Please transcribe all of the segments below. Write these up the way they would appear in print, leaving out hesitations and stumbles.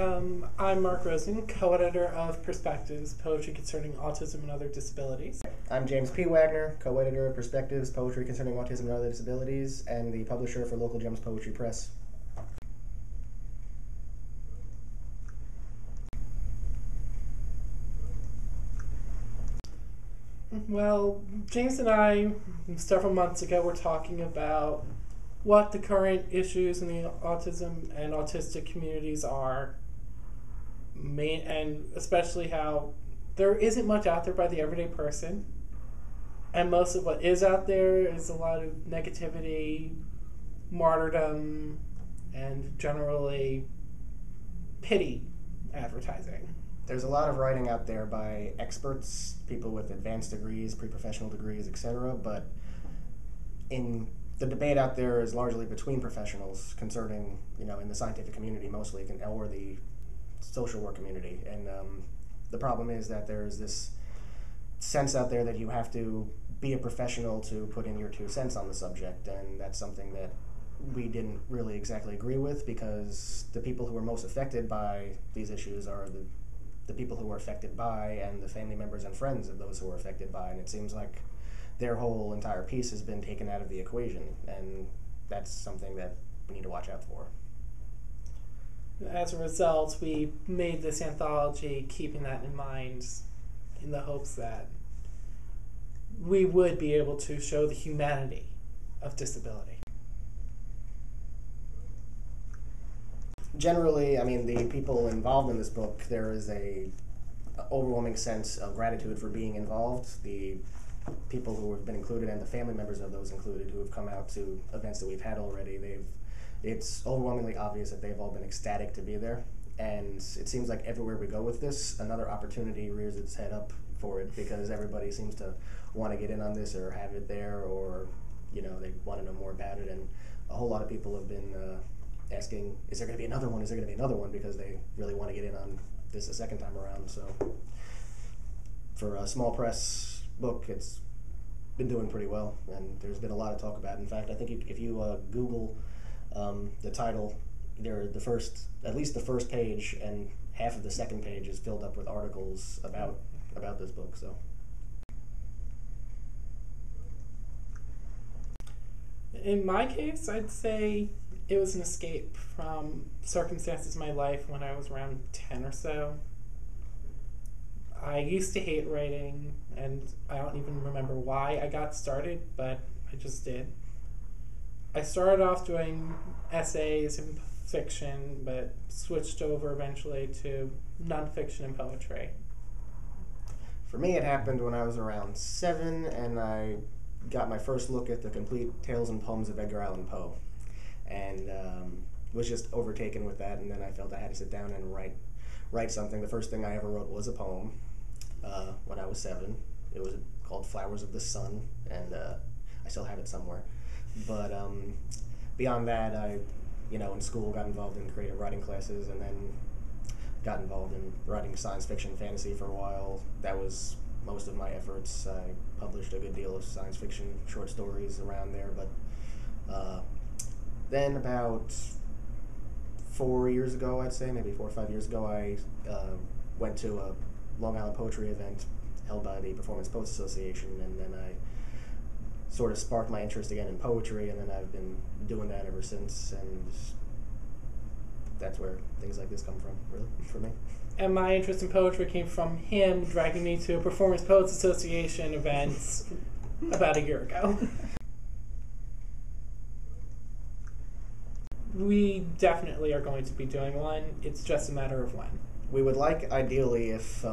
I'm Marc Rosen, co-editor of Perspectives, Poetry Concerning Autism and Other Disabilities. I'm James P. Wagner, co-editor of Perspectives, Poetry Concerning Autism and Other Disabilities, and the publisher for Local Gems Poetry Press. Well, James and I, several months ago, were talking about what the current issues in the autism and autistic communities are, and especially how there isn't much out there by the everyday person, and most of what is out there is a lot of negativity, martyrdom, and generally pity advertising. There's a lot of writing out there by experts, people with advanced degrees, pre-professional degrees, etc., but in the debate out there is largely between professionals concerning, in the scientific community mostly, or the social work community. And the problem is that there's this sense out there that you have to be a professional to put in your 2 cents on the subject, and that's something that we didn't really exactly agree with, because the people who are most affected by these issues are the people who are affected by and the family members and friends of those who are affected by, and it seems like their whole entire piece has been taken out of the equation, and that's something that we need to watch out for. As a result, we made this anthology keeping that in mind, in the hopes that we would be able to show the humanity of disability. Generally, the people involved in this book, there is a overwhelming sense of gratitude for being involved. The people who have been included and the family members of those included who have come out to events that we've had already, it's overwhelmingly obvious that they've all been ecstatic to be there. And it seems like everywhere we go with this, another opportunity rears its head up for it, because everybody seems to want to get in on this or have it there, or they want to know more about it. And a whole lot of people have been asking, is there going to be another one? Is there going to be another one? Because they really want to get in on this a second time around. So for a small press book, it's been doing pretty well, and there's been a lot of talk about it. In fact, I think if you Google the title, at least the first page and half of the second page is filled up with articles about this book. So in my case, I'd say it was an escape from circumstances in my life when I was around 10 or so. I used to hate writing, and I don't even remember why I got started, but I just did. I started off doing essays and fiction, but switched over eventually to nonfiction and poetry. For me, it happened when I was around 7, and I got my first look at the complete tales and poems of Edgar Allan Poe, and was just overtaken with that. And then I felt I had to sit down and write something. The first thing I ever wrote was a poem when I was 7. It was called Flowers of the Sun, and I still have it somewhere. But beyond that, I, in school got involved in creative writing classes, and then got involved in writing science fiction, fantasy for a while. That was most of my efforts. I published a good deal of science fiction short stories around there, but then about 4 years ago, I'd say, maybe 4 or 5 years ago, I went to a Long Island poetry event held by the Performance Poets Association, and then I sort of sparked my interest again in poetry, and then I've been doing that ever since, and that's where things like this come from, really, for me. And my interest in poetry came from him dragging me to a Performance Poets Association event about a year ago. We definitely are going to be doing one. It's just a matter of when. We would like, ideally, if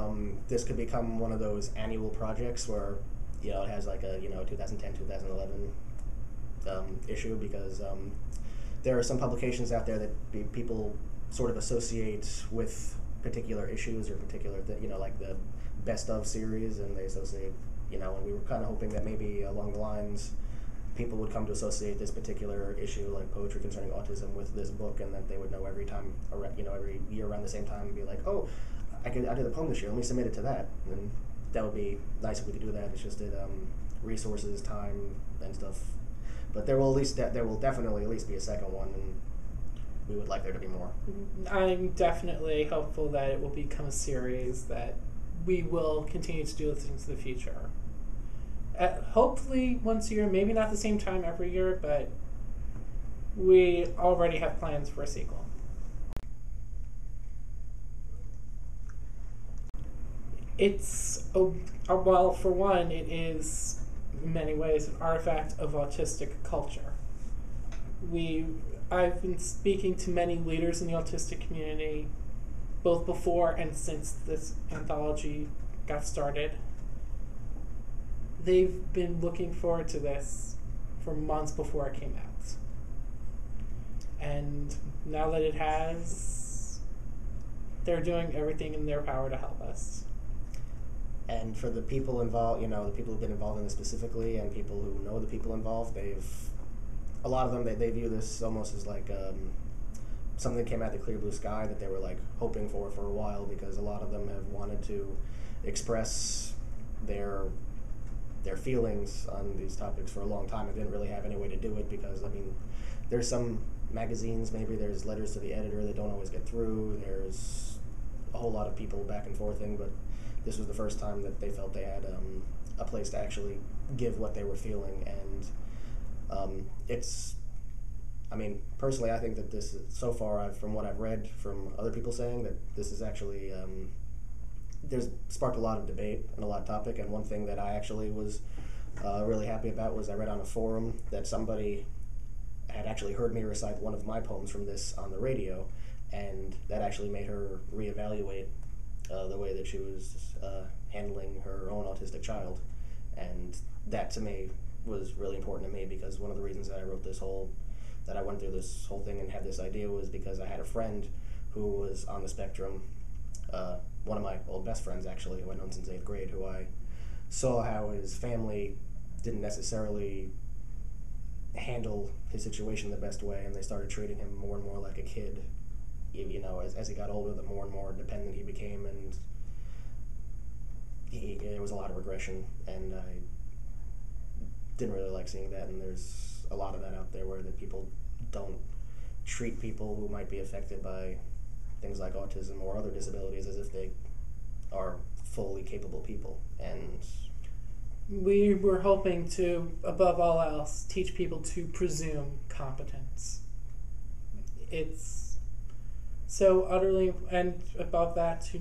this could become one of those annual projects where, it has like a, 2010, 2011 issue, because there are some publications out there that people sort of associate with particular issues or particular, like the best of series, and they associate, and we were kind of hoping that maybe along the lines people would come to associate this particular issue, like Poetry Concerning Autism, with this book, and that they would know every time, every year around the same time, and be like, oh, I did a poem this year, let me submit it to that. And that would be nice if we could do that. It's just that resources, time, and stuff. But there will definitely at least be a second one, and we would like there to be more. I'm definitely hopeful that it will become a series that we will continue to do this into the future. Hopefully once a year, maybe not the same time every year, but we already have plans for a sequel. It's, well, for one, it is in many ways an artifact of autistic culture. I've been speaking to many leaders in the autistic community, both before and since this anthology got started. They've been looking forward to this for months before it came out. And now that it has, they're doing everything in their power to help us. And for the people involved, the people who've been involved in this specifically, and people who know the people involved, a lot of them, they view this almost as like something that came out of the clear blue sky that they were like hoping for a while, because a lot of them have wanted to express their feelings on these topics for a long time and didn't really have any way to do it, because, there's some magazines, maybe there's letters to the editor that don't always get through, there's a whole lot of people back and forthing, but this was the first time that they felt they had a place to actually give what they were feeling. And personally, I think that this is, so far, from what I've read from other people saying, that this is actually, there's sparked a lot of debate and a lot of topic. And one thing that I actually was really happy about was I read on a forum that somebody had actually heard me recite one of my poems from this on the radio, and that actually made her reevaluate the way that she was handling her own autistic child. And that to me was really important to me, because one of the reasons that I went through this whole thing and had this idea was because I had a friend who was on the spectrum, one of my old best friends actually, who I'd known since 8th grade, who I saw how his family didn't necessarily handle his situation the best way, and they started treating him more and more like a kid. As he got older, the more and more dependent he became, and there was a lot of regression, and I didn't really like seeing that. And there's a lot of that out there where the people don't treat people who might be affected by things like autism or other disabilities as if they are fully capable people. And we were hoping to, above all else, teach people to presume competence. It's so utterly, and above that, to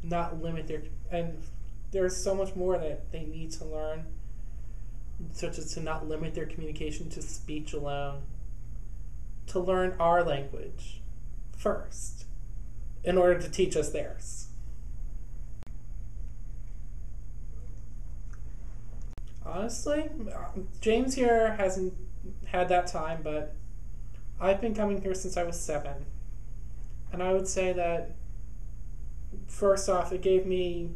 not limit and there's so much more that they need to learn, such as to not limit their communication to speech alone, to learn our language first, in order to teach us theirs. Honestly, James here hasn't had that time, but I've been coming here since I was 7. And I would say that, first off, it gave me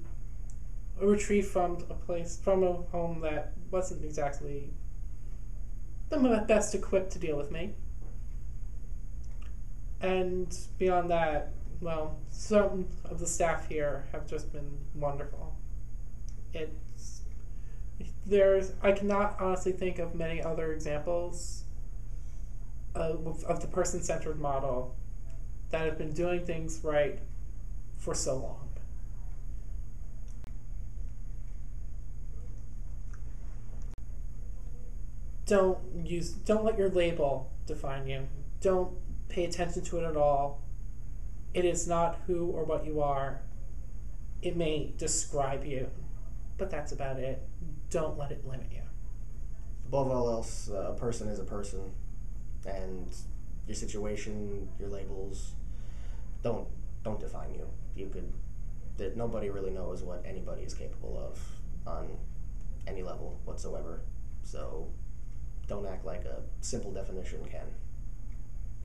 a retreat from a home that wasn't exactly the best equipped to deal with me. And beyond that, well, some of the staff here have just been wonderful. I cannot honestly think of many other examples of the person-centered model that have been doing things right for so long. Don't let your label define you. Don't pay attention to it at all. It is not who or what you are. It may describe you, but that's about it. Don't let it limit you. Above all else, a person is a person, and your situation, your labels, don't define you. That nobody really knows what anybody is capable of on any level whatsoever. So don't act like a simple definition can.